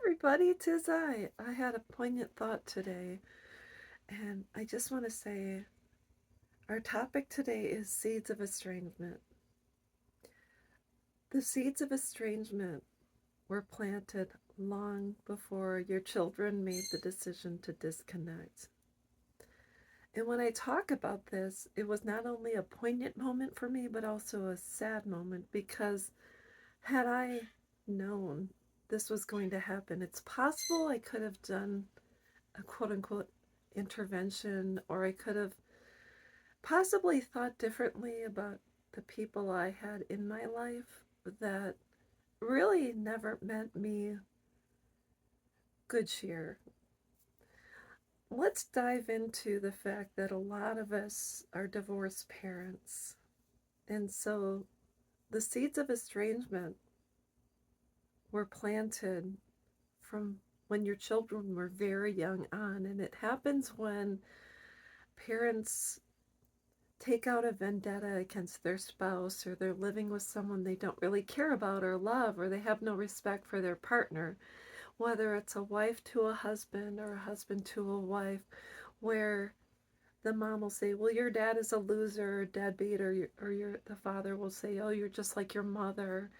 everybody, 'tis I. I had a poignant thought today, and I just want to say our topic today is seeds of estrangement. The seeds of estrangement were planted long before your children made the decision to disconnect. And when I talk about this, it was not only a poignant moment for me, but also a sad moment because had I known this was going to happen, it's possible I could have done a quote unquote intervention, or I could have possibly thought differently about the people I had in my life that really never meant me good cheer. Let's dive into the fact that a lot of us are divorced parents. And so the seeds of estrangement were planted from when your children were very young on. And it happens when parents take out a vendetta against their spouse, or they're living with someone they don't really care about or love, or they have no respect for their partner, whether it's a wife to a husband or a husband to a wife, where the mom will say, well, your dad is a loser or deadbeat, the father will say, oh, you're just like your mother.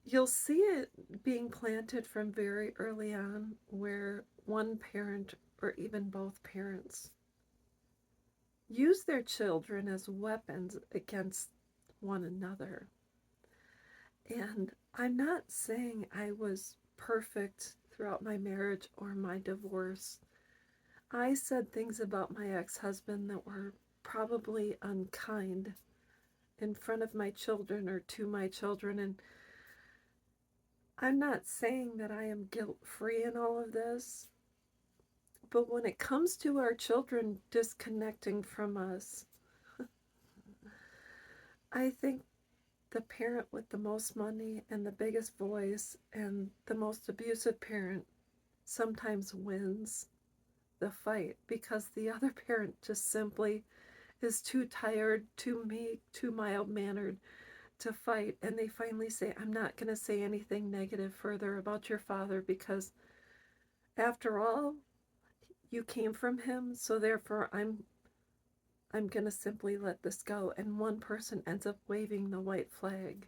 You'll see it being planted from very early on, where one parent or even both parents use their children as weapons against one another. And I'm not saying I was perfect throughout my marriage or my divorce. I said things about my ex-husband that were probably unkind in front of my children or to my children. And I'm not saying that I am guilt-free in all of this. But when it comes to our children disconnecting from us, I think the parent with the most money and the biggest voice and the most abusive parent sometimes wins the fight because the other parent just simply is too tired, too meek, too mild mannered to fight. And they finally say, I'm not going to say anything negative further about your father because, after all, you came from him, so therefore I'm going to simply let this go. And one person ends up waving the white flag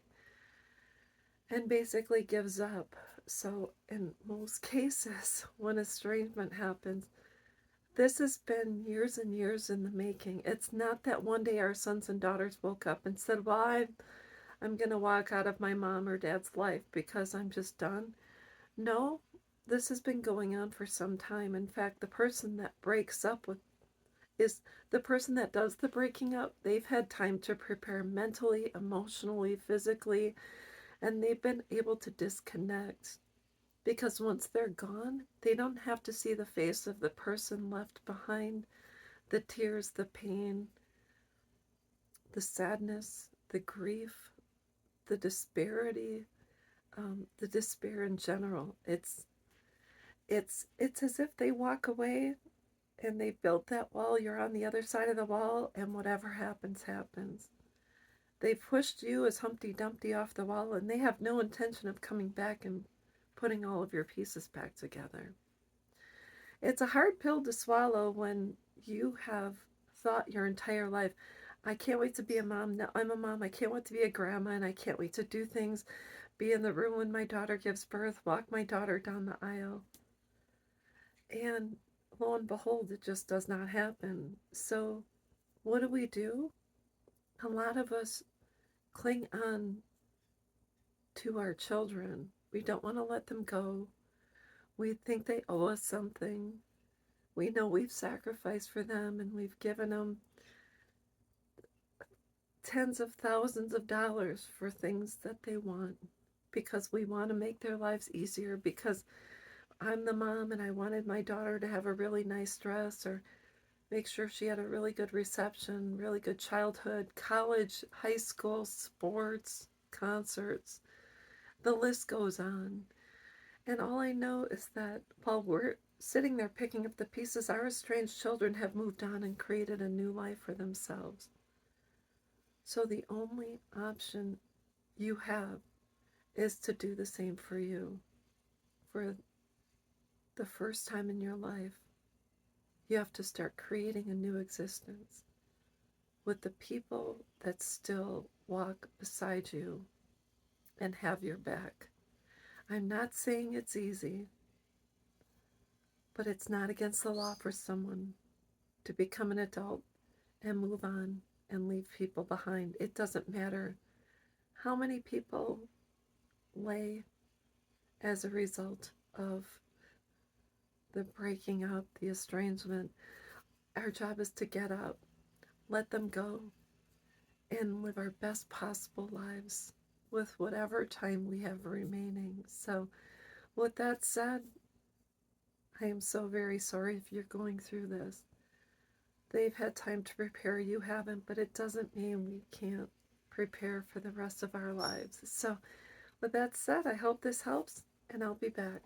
and basically gives up. So, in most cases, when estrangement happens, this has been years and years in the making. It's not that one day our sons and daughters woke up and said, well, I'm going to walk out of my mom or dad's life because I'm just done. No, this has been going on for some time. In fact, the person that breaks up with is the person that does the breaking up. They've had time to prepare mentally, emotionally, physically, and they've been able to disconnect because once they're gone, they don't have to see the face of the person left behind, the tears, the pain, the sadness, the grief, the disparity, the despair in general. It's as if they walk away and they built that wall. You're on the other side of the wall, and whatever happens, happens. They pushed you as Humpty Dumpty off the wall, and they have no intention of coming back and putting all of your pieces back together. It's a hard pill to swallow when you have thought your entire life, I can't wait to be a mom. Now I'm a mom. I can't wait to be a grandma, and I can't wait to do things, be in the room when my daughter gives birth, walk my daughter down the aisle. And lo and behold, it just does not happen. So what do? A lot of us cling on to our children. We don't want to let them go. We think they owe us something. We know we've sacrificed for them and we've given them tens of thousands of dollars for things that they want because we want to make their lives easier, because I'm the mom and I wanted my daughter to have a really nice dress, or make sure she had a really good reception, really good childhood, college, high school, sports, concerts. The list goes on. And all I know is that while we're sitting there picking up the pieces, our estranged children have moved on and created a new life for themselves. So the only option you have is to do the same for you, for the first time in your life, you have to start creating a new existence with the people that still walk beside you and have your back. I'm not saying it's easy, but it's not against the law for someone to become an adult and move on and leave people behind. It doesn't matter how many people lay as a result of the breaking up, the estrangement. Our job is to get up, let them go, and live our best possible lives with whatever time we have remaining. So, with that said, I am so very sorry if you're going through this. They've had time to prepare, you haven't, but it doesn't mean we can't prepare for the rest of our lives. So, with that said, I hope this helps, and I'll be back.